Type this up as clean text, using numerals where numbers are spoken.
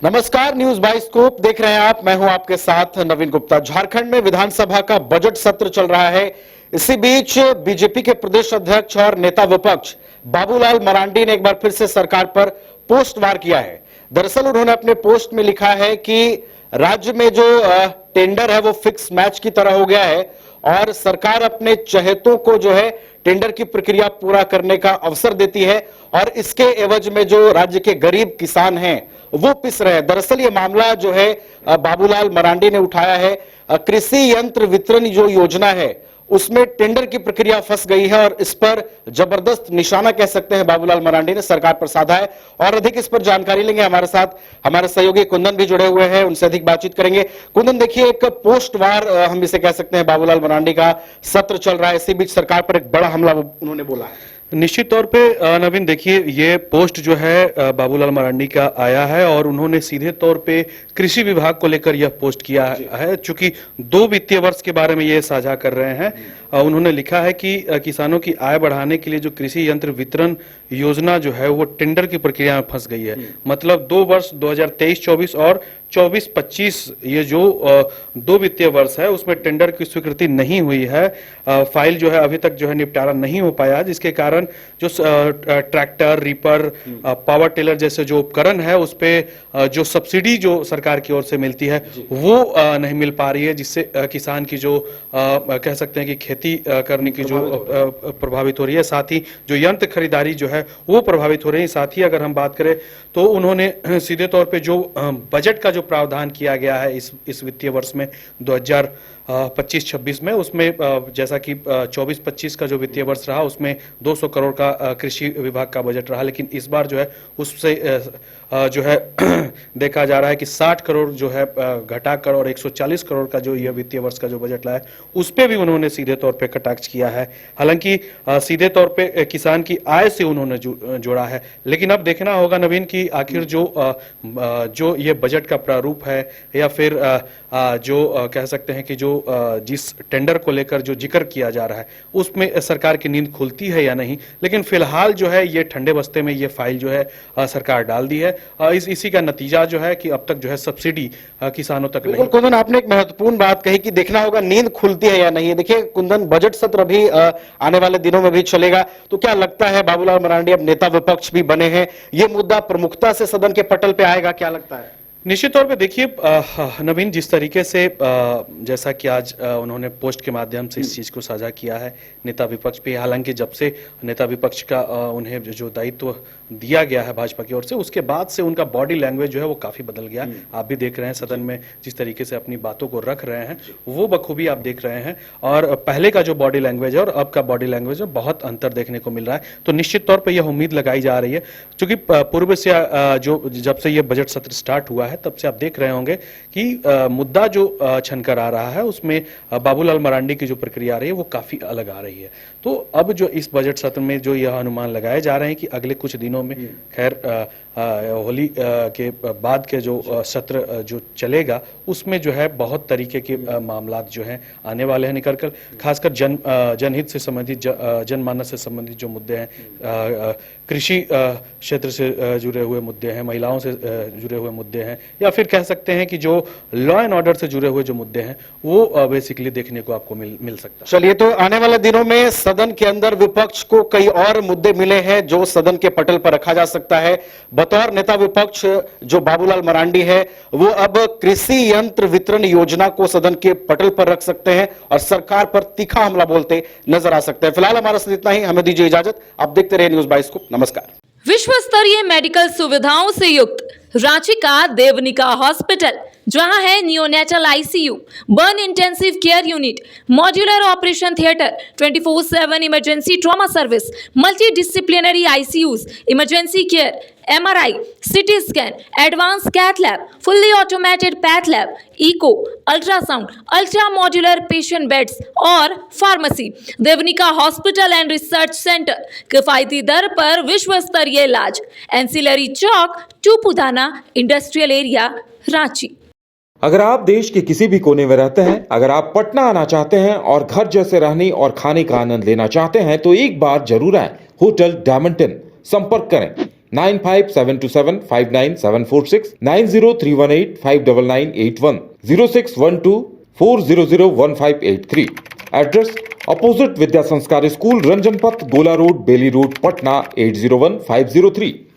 नमस्कार, news bioscope देख रहे हैं आप। मैं हूं आपके साथ नवीन गुप्ता। झारखंड में विधानसभा का बजट सत्र चल रहा है। इसी बीच बीजेपी के प्रदेश अध्यक्ष और नेता विपक्ष बाबूलाल मरांडी ने एक बार फिर से सरकार पर पोस्ट वार किया है। दरअसल उन्होंने अपने पोस्ट में लिखा है कि राज्य में जो टेंडर है वो फिक्स मैच की तरह हो गया है और सरकार अपने चहेतों को जो है टेंडर की प्रक्रिया पूरा करने का अवसर देती है और इसके एवज में जो राज्य के गरीब किसान हैं वो पिस रहे हैं। दरअसल ये मामला जो है बाबूलाल मरांडी ने उठाया है। कृषि यंत्र वितरण जो योजना है उसमें टेंडर की प्रक्रिया फंस गई है और इस पर जबरदस्त निशाना कह सकते हैं बाबूलाल मरांडी ने सरकार पर साधा है। और अधिक इस पर जानकारी लेंगे, हमारे साथ हमारे सहयोगी कुंदन भी जुड़े हुए हैं, उनसे अधिक बातचीत करेंगे। कुंदन, देखिए, एक पोस्ट वार हम इसे कह सकते हैं बाबूलाल मरांडी का सत्र चल रहा है। इसी बीच सरकार पर एक बड़ा हमला उन्होंने बोला है। निश्चित तौर पे नवीन, देखिए, ये पोस्ट जो है बाबूलाल मरांडी का आया है और उन्होंने सीधे तौर पे कृषि विभाग को लेकर यह पोस्ट किया है। चूंकि 2 वित्तीय वर्ष के बारे में ये साझा कर रहे हैं, उन्होंने लिखा है कि किसानों की आय बढ़ाने के लिए जो कृषि यंत्र वितरण योजना जो है वो टेंडर की प्रक्रिया में फंस गई है। मतलब 2 वर्ष 2023-24 और 24-25 ये जो 2 वित्तीय वर्ष है उसमें टेंडर की स्वीकृति नहीं हुई है। फाइल जो है अभी तक जो है निपटारा नहीं हो पाया, जिसके कारण जो ट्रैक्टर, रीपर, पावर टिलर जैसे जो उपकरण है उस पे जो सब्सिडी जो सरकार की ओर से मिलती है वो नहीं मिल पा रही है, जिससे किसान की जो कह सकते हैं कि खेती करने की जो प्रभावित हो रही है। साथ ही जो यंत्र खरीदारी जो है वो प्रभावित हो रही है। साथ ही अगर हम बात करें तो उन्होंने सीधे तौर पे जो बजट का जो प्रावधान किया गया है इस वित्तीय वर्ष में 2025-26 में, उसमें जैसा कि 24-25 का जो वित्तीय वर्ष रहा उसमें 200 करोड़ का कृषि विभाग का बजट रहा, लेकिन इस बार जो है उससे जो है देखा जा रहा है कि 60 करोड़ जो है घटाकर और 140 करोड़ का जो यह वित्तीय वर्ष का जो बजट लाया उस पे भी उन्होंने सीधे तौर पे कटाक्ष किया है। हालांकि सीधे तौर पे किसान की आय से उन्होंने जोड़ा है, लेकिन अब देखना होगा नवीन कि आखिर जो ये बजट का प्रारूप है या फिर जो कह सकते हैं कि जो जिस टेंडर को लेकर जो जिक्र किया जा रहा है उसमें सरकार की नींद खुलती है या नहीं। लेकिन फिलहाल जो है ये ठंडे बस्ते में ये फाइल जो है सरकार डाल दी है। इसी का नतीजा जो है कि अब तक जो है सब्सिडी किसानों तक नहीं। कुंदन, आपने एक महत्वपूर्ण बात कही कि देखना होगा नींद खुलती है या नहीं। देखिए कुंदन, बजट सत्र अभी आने वाले दिनों में भी चलेगा, तो क्या लगता है बाबूलाल मरांडी अब नेता विपक्ष भी बने हैं, ये मुद्दा प्रमुखता से सदन के पटल पे आएगा, क्या लगता है? निश्चित तौर पे देखिए नवीन, जिस तरीके से जैसा कि आज उन्होंने पोस्ट के माध्यम से इस चीज को साझा किया है नेता विपक्ष पे, हालांकि जब से नेता विपक्ष का उन्हें जो दायित्व दिया गया है भाजपा की ओर से, उसके बाद से उनका बॉडी लैंग्वेज जो है वो काफी बदल गया। आप भी देख रहे हैं सदन में जिस तरीके से अपनी बातों को रख रहे हैं वो बखूबी आप देख रहे हैं, और पहले का जो बॉडी लैंग्वेज है और अब का बॉडी लैंग्वेज में बहुत अंतर देखने को मिल रहा है। तो निश्चित तौर पर यह उम्मीद लगाई जा रही है, क्योंकि पूर्व से जो जब से यह बजट सत्र स्टार्ट हुआ है तब से आप देख रहे होंगे कि मुद्दा जो छनकर आ रहा है उसमें बाबूलाल मरांडी की जो प्रक्रिया आ रही है वो काफी अलग आ रही है। तो अब जो इस बजट सत्र में जो यह अनुमान लगाए जा रहे हैं कि अगले कुछ दिनों में, खैर होली के बाद के जो सत्र जो चलेगा उसमें जो है बहुत तरीके के मामलात जो हैं आने वाले हैं निकल कर, खासकर जनहित से संबंधित, जनमानस से संबंधित जो मुद्दे हैं, कृषि क्षेत्र से जुड़े हुए मुद्दे हैं, महिलाओं से जुड़े हुए मुद्दे हैं, या फिर कह सकते हैं कि जो लॉ एंड ऑर्डर से जुड़े हुए जो मुद्दे हैं वो बेसिकली देखने को आपको मिल सकता है। चलिए, तो आने वाले दिनों में सदन के अंदर विपक्ष को कई और मुद्दे मिले हैं जो सदन के पटल पर रखा जा सकता है। बतौर नेता विपक्ष जो बाबूलाल मरांडी है वो अब कृषि यंत्र वितरण योजना को सदन के पटल पर रख सकते हैं और सरकार पर तीखा हमला बोलते नजर आ सकते हैं। फिलहाल हमारा साथ इतना ही, हमें दीजिए इजाजत। आप देखते रहिए न्यूज बाइस्कोप। नमस्कार। विश्व स्तरीय मेडिकल सुविधाओं से युक्त रांची का देवनिका हॉस्पिटल, जहां है neonatal ICU, burn intensive care unit, modular operation theatre, 24/7 emergency trauma service, multi disciplinary ICUs, emergency care, MRI, CT scan, advance cath lab, fully automated path lab, echo, ultrasound, ultra modular patient beds और pharmacy. Devanika hospital and research centre, किफायती दर पर विश्व स्तरीय इलाज, ancillary चौक, Tupudana industrial area, Ranchi. अगर आप देश के किसी भी कोने में रहते हैं, अगर आप पटना आना चाहते हैं और घर जैसे रहने और खाने का आनंद लेना चाहते हैं तो एक बार जरूर आए होटल डायमंटन। संपर्क करें 9572759746, 90318599810, 0612400153. Address opposite Vidya Sanskar School, Ranjanpath, Gola Road, Bailey Road, Patna 801503.